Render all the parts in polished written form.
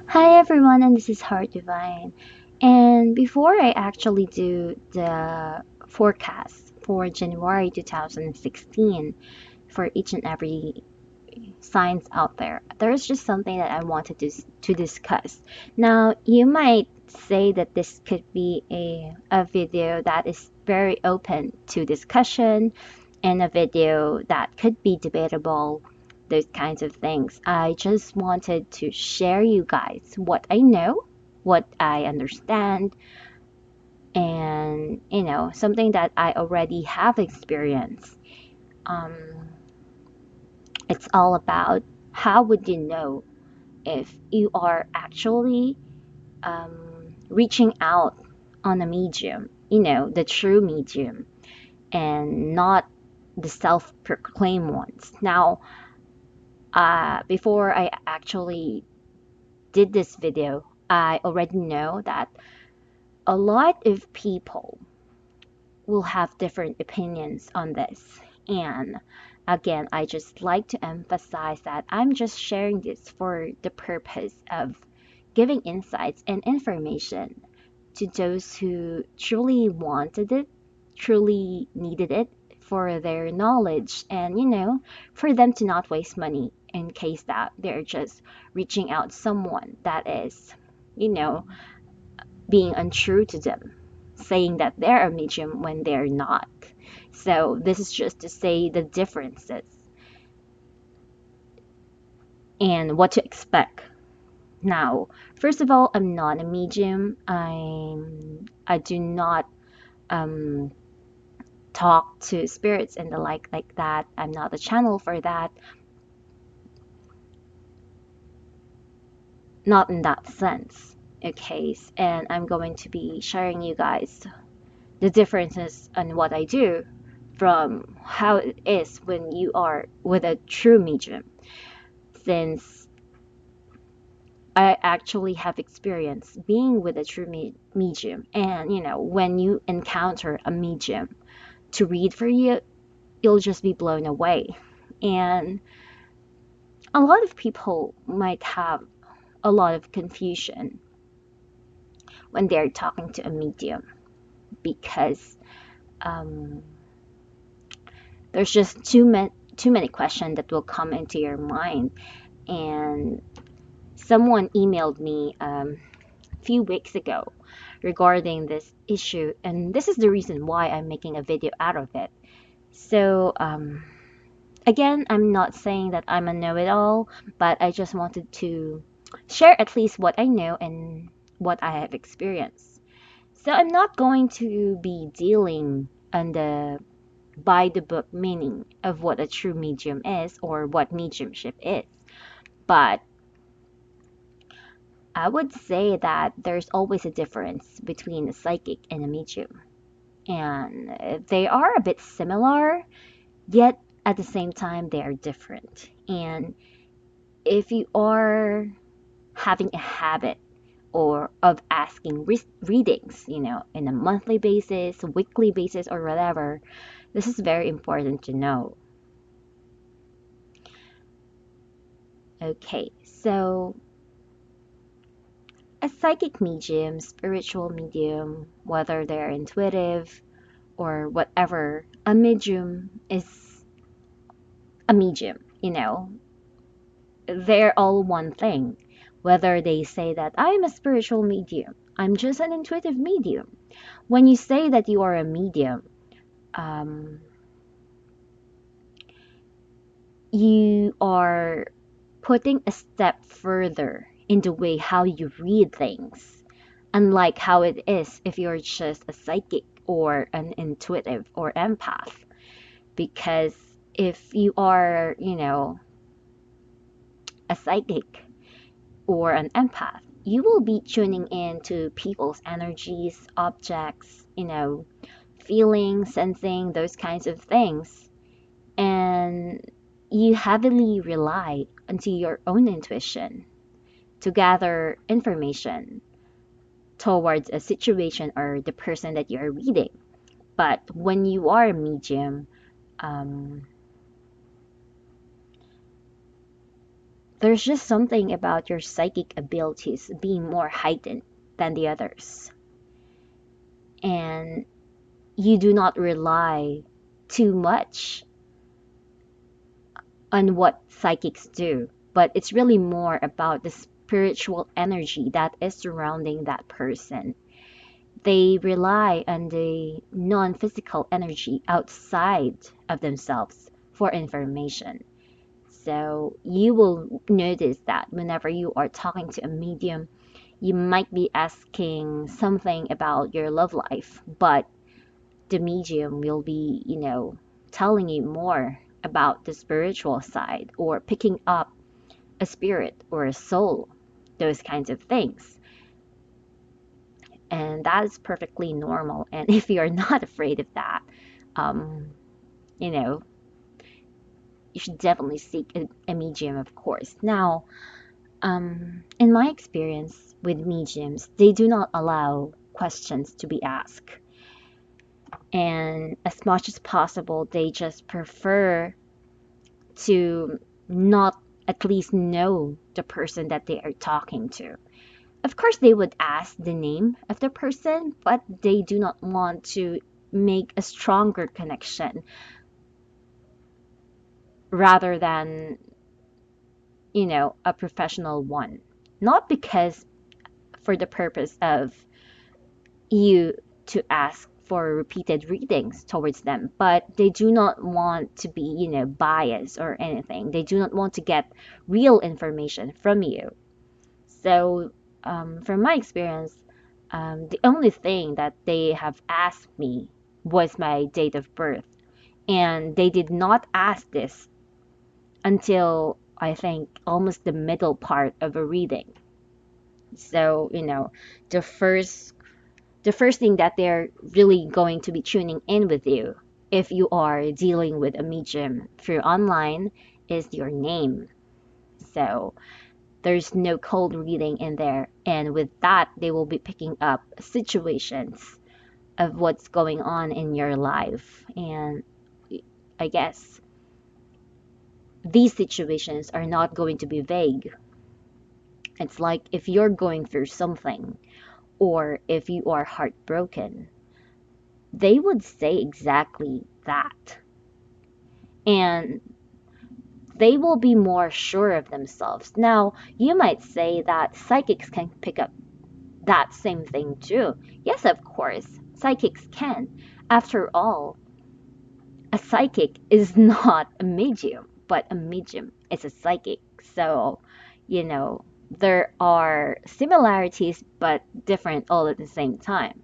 Hi everyone, and this is Heart Divine. And before I actually do the forecast for January 2016 for each and every signs out there, there's just something that I wanted to discuss. Now, you might say that this could be a video that is very open to discussion and a video that could be debatable, those kinds of things. I just wanted to share you guys what I know, what I understand, and something that I already have experienced. Um, it's all about how would you know if you are actually reaching out on a medium, the true medium, and not the self-proclaimed ones. Now, before I actually did this video, I already know that a lot of people will have different opinions on this. And again, I just like to emphasize that I'm just sharing this for the purpose of giving insights and information to those who truly wanted it, truly needed it for their knowledge, and for them to not waste money in case that they're just reaching out someone that is, you know, being untrue to them, saying that they're a medium when they're not. So this is just to say the differences and what to expect. Now, first of all, I'm not a medium. I do not um, talk to spirits and the like that. I'm not a channel for that. Not in that sense. Okay, and I'm going to be sharing you guys the differences on what I do from how it is when you are with a true medium, since I actually have experience being with a true medium. And when you encounter a medium to read for you, you'll just be blown away. And a lot of people might have a lot of confusion when they're talking to a medium because um, there's just too many questions that will come into your mind. And someone emailed me a few weeks ago regarding this issue, and this is the reason why I'm making a video out of it. So again, I'm not saying that I'm a know-it-all, but I just wanted to share at least what I know and what I have experienced. So I'm not going to be dealing on the by the book meaning of what a true medium is or what mediumship is, but I would say that there's always a difference between a psychic and a medium. And they are a bit similar, yet at the same time they are different. And if you are having a habit or of asking readings, in a monthly basis, weekly basis, or whatever, this is very important to know. Okay, so a psychic medium, spiritual medium, whether they're intuitive or whatever, a medium is a medium, they're all one thing. Whether they say that I'm a spiritual medium, I'm just an intuitive medium. When you say that you are a medium, um, you are putting a step further in the way how you read things, unlike how it is if you're just a psychic or an intuitive or empath. Because if you are, a psychic or an empath, you will be tuning in to people's energies, objects, feeling, sensing, those kinds of things. And you heavily rely onto your own intuition to gather information towards a situation or the person that you're reading. But when you are a medium, um, there's just something about your psychic abilities being more heightened than the others. And you do not rely too much on what psychics do, but it's really more about the spiritual energy that is surrounding that person. They rely on the non physical energy outside of themselves for information. So you will notice that whenever you are talking to a medium, you might be asking something about your love life, but the medium will be, telling you more about the spiritual side or picking up a spirit or a soul, those kinds of things. And that is perfectly normal. And if you're not afraid of that, um, you know, you should definitely seek a medium, of course. Now, in my experience with mediums, they do not allow questions to be asked. And as much as possible, they just prefer to not at least know the person that they are talking to. Of course, they would ask the name of the person, but they do not want to make a stronger connection rather than, a professional one. Not because for the purpose of you to ask for repeated readings towards them, but they do not want to be, biased or anything. They do not want to get real information from you. So, from my experience, the only thing that they have asked me was my date of birth. And they did not ask this until I think almost the middle part of a reading. So, the first the first thing that they're really going to be tuning in with you if you are dealing with a medium through online is your name. So there's no cold reading in there. And with that, they will be picking up situations of what's going on in your life. And I guess these situations are not going to be vague. It's like if you're going through something or if you are heartbroken, they would say exactly that. And they will be more sure of themselves. Now, you might say that psychics can pick up that same thing too. Yes, of course, psychics can. After all, a psychic is not a medium, but a medium is a psychic. So, there are similarities but different all at the same time.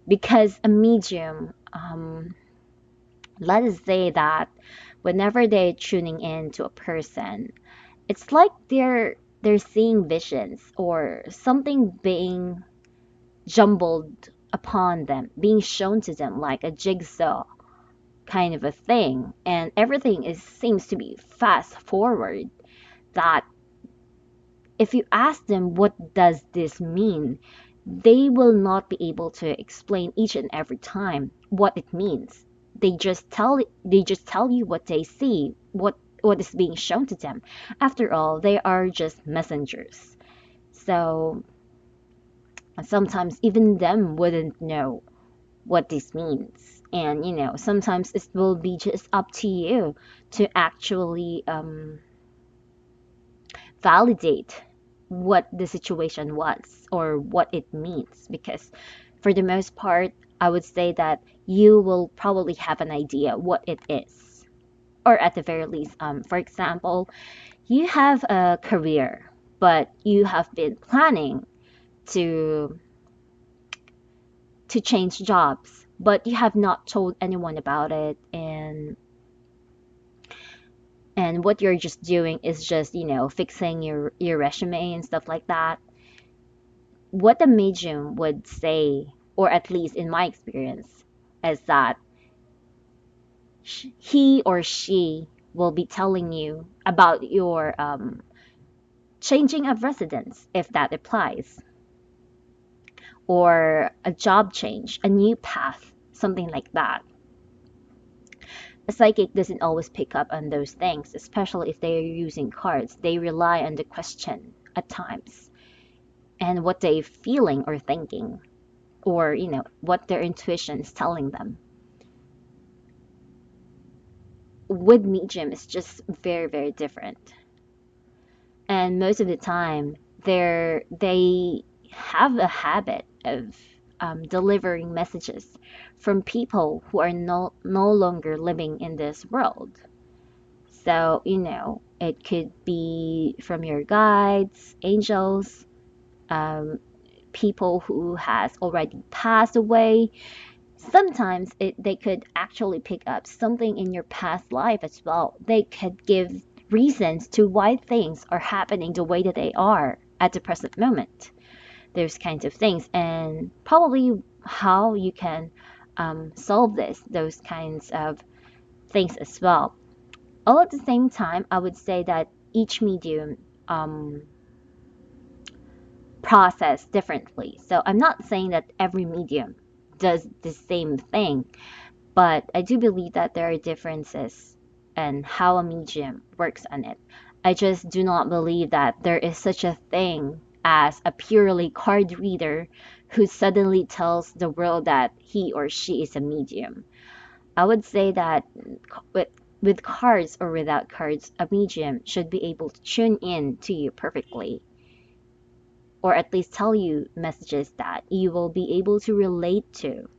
Because a medium, let us say that whenever they're tuning in to a person, it's like they're seeing visions or something being jumbled upon them, being shown to them like a jigsaw kind of a thing, and everything is seems to be fast forward. That if you ask them what does this mean, they will not be able to explain each and every time what it means. They just tell you what they see, what is being shown to them. After all, they are just messengers. So sometimes even them wouldn't know what this means. And sometimes it will be just up to you to actually validate what the situation was or what it means. Because for the most part, I would say that you will probably have an idea what it is. Or at the very least, for example, you have a career, but you have been planning to change jobs, but you have not told anyone about it, and what you're just doing is just, fixing your resume and stuff like that. What the medium would say, or at least in my experience, is that he or she will be telling you about your changing of residence, if that applies, or a job change, a new path, something like that. A psychic doesn't always pick up on those things, especially if they are using cards. They rely on the question at times and what they're feeling or thinking, or what their intuition is telling them. With medium, it's just very, very different. And most of the time, they have a habit of delivering messages from people who are no longer living in this world. So, it could be from your guides, angels, um, people who has already passed away. Sometimes they could actually pick up something in your past life as well. They could give reasons to why things are happening the way that they are at the present moment. Those kinds of things, and probably how you can solve those kinds of things as well. All at the same time, I would say that each medium um, process differently. So I'm not saying that every medium does the same thing, but I do believe that there are differences in how a medium works on it. I just do not believe that there is such a thing as a purely card reader who suddenly tells the world that he or she is a medium. I would say that with with cards or without cards, a medium should be able to tune in to you perfectly, or at least tell you messages that you will be able to relate to.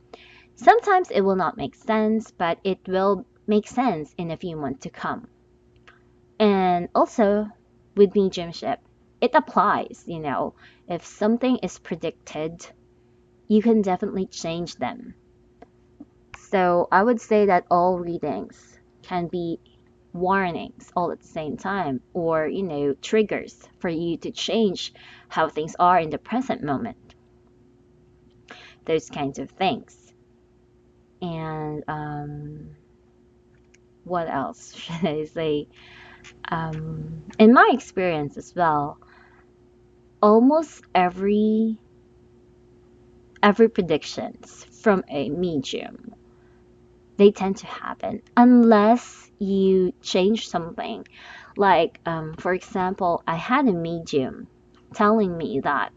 Sometimes it will not make sense, but it will make sense in a few months to come. And also with mediumship, it applies, If something is predicted, you can definitely change them. So I would say that all readings can be warnings all at the same time, or, triggers for you to change how things are in the present moment. Those kinds of things. And what else should I say? In my experience as well, almost every predictions from a medium, they tend to happen unless you change something. Like, for example, I had a medium telling me that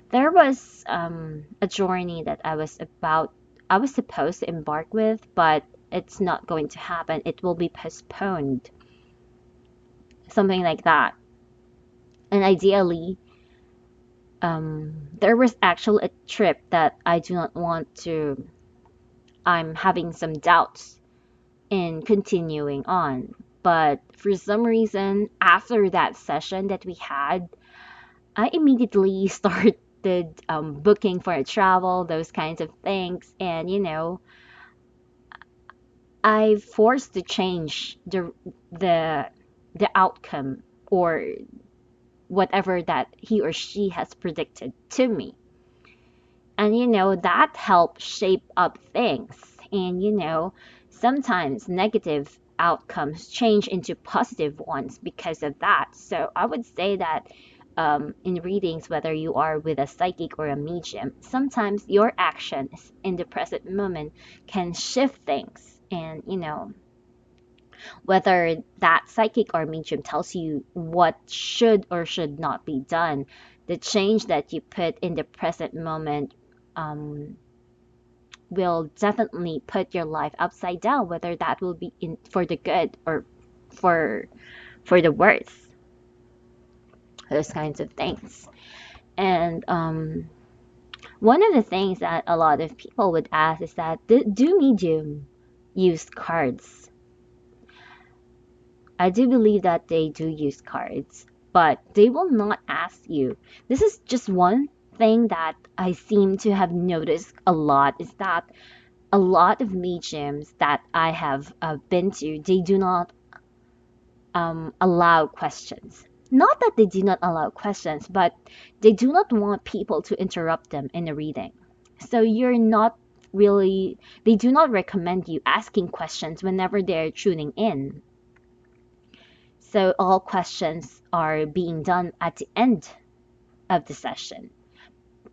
there was a journey that I was supposed to embark with, but it's not going to happen. It will be postponed, something like that. And ideally, there was actually a trip that I do not want to. I'm having some doubts in continuing on. But for some reason, after that session that we had, I immediately started booking for a travel, those kinds of things. And, I forced to change the the outcome, or whatever that he or she has predicted to me. And that helps shape up things. And sometimes negative outcomes change into positive ones because of that. So I would say that in readings, whether you are with a psychic or a medium, sometimes your actions in the present moment can shift things. And whether that psychic or medium tells you what should or should not be done, the change that you put in the present moment um, will definitely put your life upside down, whether that will be in for the good or for the worse, those kinds of things. And one of the things that a lot of people would ask is that do medium use cards? I do believe that they do use cards, but they will not ask you. This is just one thing that I seem to have noticed a lot, is that a lot of mediums that I have been to, they do not allow questions. Not that they do not allow questions, but they do not want people to interrupt them in a reading. So you're not really, they do not recommend you asking questions whenever they're tuning in. So all questions are being done at the end of the session.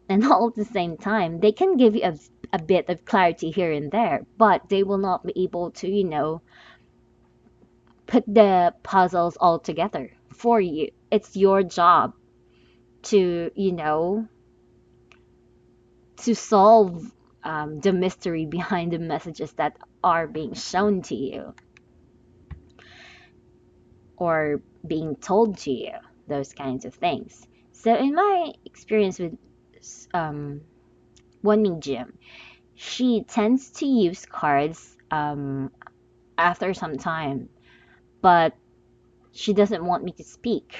And all at the same time, they can give you a bit of clarity here and there, but they will not be able to, put the puzzles all together for you. It's your job to, to solve the mystery behind the messages that are being shown to you or being told to you, those kinds of things. So, in my experience with um, one medium, she tends to use cards after some time, but she doesn't want me to speak.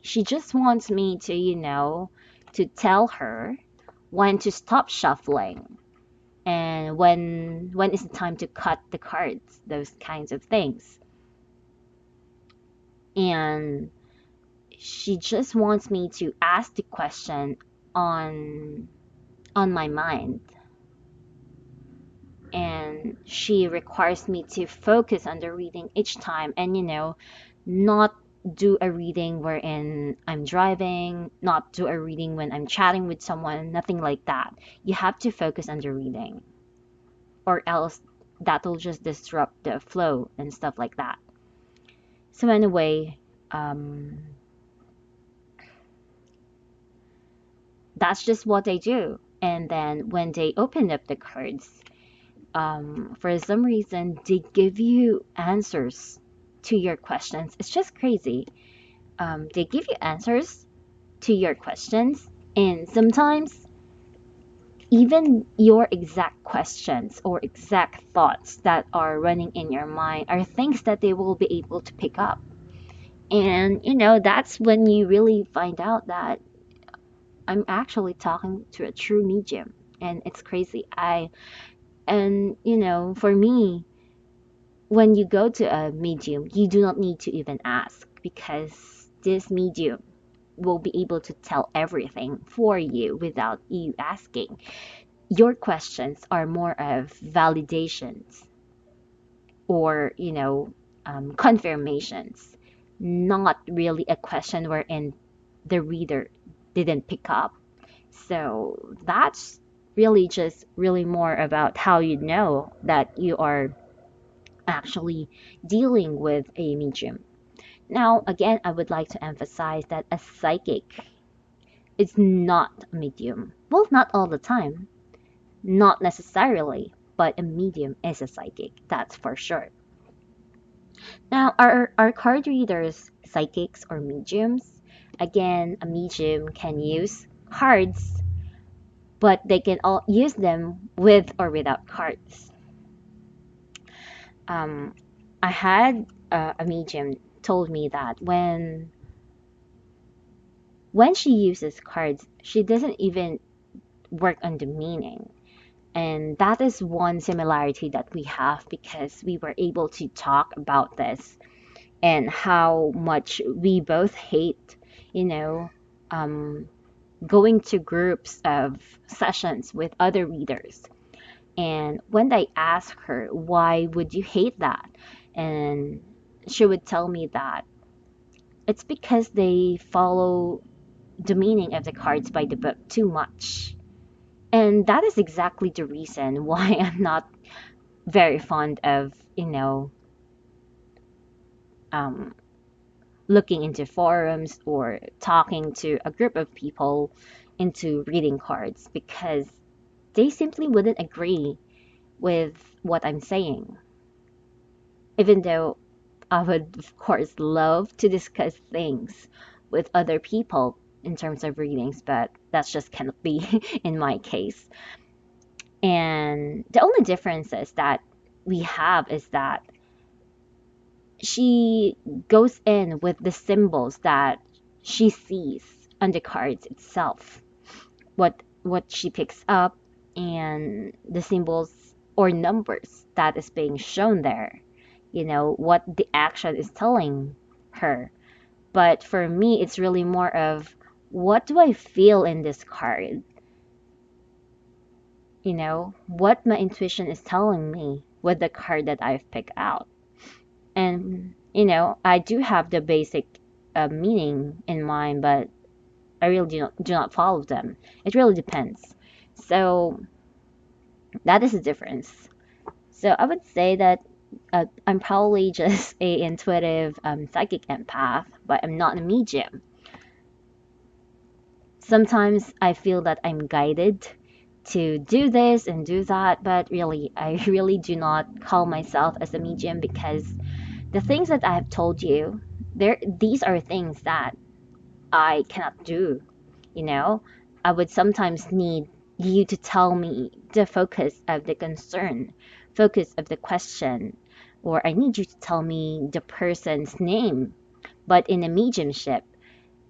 She just wants me to, to tell her when to stop shuffling and when is the time to cut the cards, those kinds of things. And she just wants me to ask the question on my mind, and she requires me to focus on the reading each time, and not do a reading wherein I'm driving, not do a reading when I'm chatting with someone, nothing like that. You have to focus on the reading, or else that will just disrupt the flow and stuff like that. So anyway, um, that's just what they do. And then when they open up the cards, for some reason, they give you answers to your questions. It's just crazy. They give you answers to your questions, and sometimes even your exact questions or exact thoughts that are running in your mind are things that they will be able to pick up. And that's when you really find out that I'm actually talking to a true medium. And it's crazy. For me, when you go to a medium, you do not need to even ask, because this medium will be able to tell everything for you without you asking. Your questions are more of validations or, confirmations, not really a question wherein the reader didn't pick up. So that's really just really more about how you know that you are actually dealing with a medium. Now, again, I would like to emphasize that a psychic is not a medium. Well, not all the time, not necessarily, but a medium is a psychic, that's for sure. Now, are card readers psychics or mediums? Again, a medium can use cards, but they can all use them with or without cards. Um, I had a medium told me that when she uses cards, she doesn't even work on the meaning. And that is one similarity that we have, because we were able to talk about this and how much we both hate, you know, um, going to groups of sessions with other readers. And when I asked her, why would you hate that? And she would tell me that it's because they follow the meaning of the cards by the book too much. And that is exactly the reason why I'm not very fond of, um, looking into forums or talking to a group of people into reading cards, because they simply wouldn't agree with what I'm saying. Even though I would, of course, love to discuss things with other people in terms of readings, but that's just cannot be in my case. And the only differences that we have is that she goes in with the symbols that she sees on the cards itself, what she picks up, and the symbols or numbers that is being shown there, what the action is telling her. But for me, it's really more of, what do I feel in this card? What my intuition is telling me with the card that I've picked out. And, I do have the basic meaning in mind, but I really do not follow them. It really depends. So that is the difference. So I would say that I'm probably just a intuitive psychic empath, but I'm not a medium. Sometimes I feel that I'm guided to do this and do that, but really, I really do not call myself as a medium because the things that I have told you, these are things that I cannot do, you know? I would sometimes need you to tell me the focus of the concern, focus of the question, or I need you to tell me the person's name. But in a mediumship,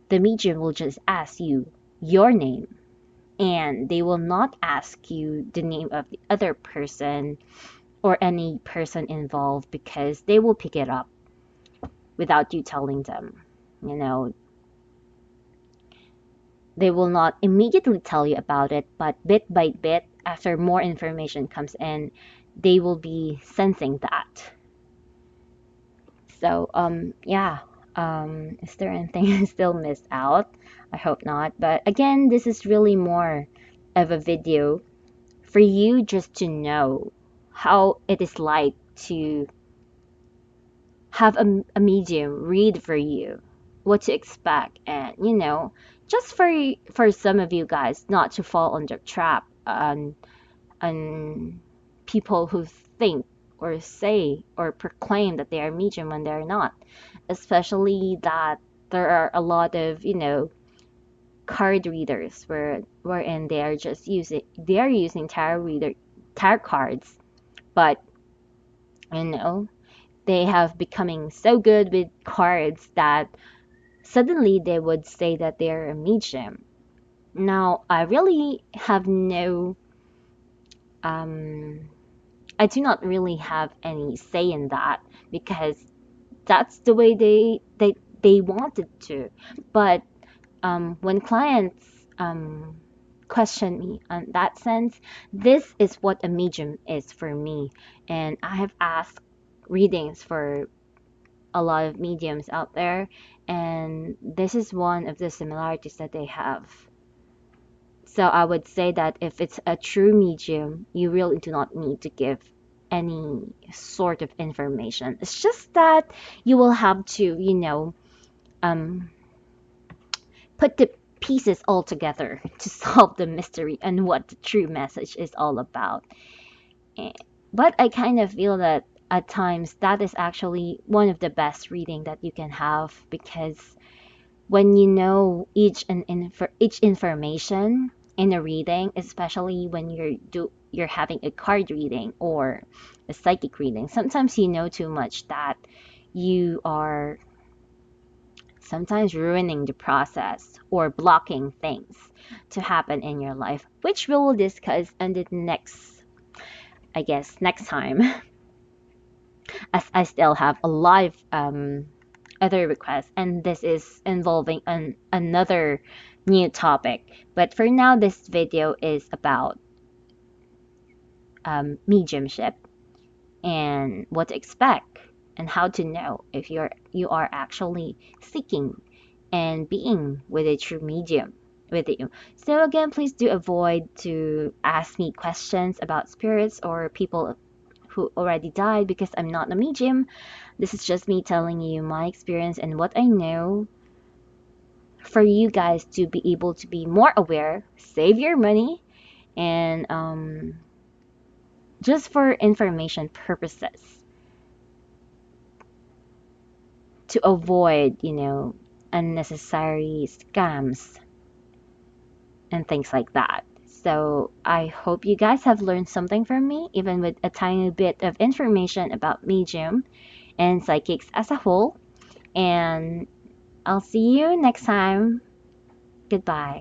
the medium will just ask you your name, and they will not ask you the name of the other person or any person involved because they will pick it up without you telling them. You know, they will not immediately tell you about it, but bit by bit, after more information comes in, they will be sensing that. So, yeah. Is there anything I still missed out? I hope not. But again, this is really more of a video for you just to know how it is like to have a medium read for you, what to expect, and just for some of you guys not to fall under trap on people who think or say or proclaim that they are medium when they're not, especially that there are a lot of card readers wherein they are using tarot cards, but you know they have becoming so good with cards that suddenly they would say that they're a medium. Now, I really have no, um, I do not really have any say in that because that's the way they wanted to. But when clients question me on that sense, this is what a medium is for me. And I have asked readings for a lot of mediums out there, and this is one of the similarities that they have. So I would say that if it's a true medium, you really do not need to give any sort of information. It's just that you will have to, um, put the pieces all together to solve the mystery and what the true message is all about. Eh, But I kind of feel that at times that is actually one of the best reading that you can have because when you know each information in a reading, especially when you're having a card reading or a psychic reading, sometimes you know too much that you are sometimes ruining the process or blocking things to happen in your life, which we will discuss in the next time, as I still have a lot of other requests, and this is involving another new topic. But for now, this video is about mediumship and what to expect and how to know if you are actually seeking and being with a true medium with you. So again, please do avoid to ask me questions about spirits or people who already died because I'm not a medium. This is just me telling you my experience and what I know for you guys to be able to be more aware, save your money, and just for information purposes to avoid, unnecessary scams and things like that. So I hope you guys have learned something from me, even with a tiny bit of information about medium and psychics as a whole. And I'll see you next time. Goodbye.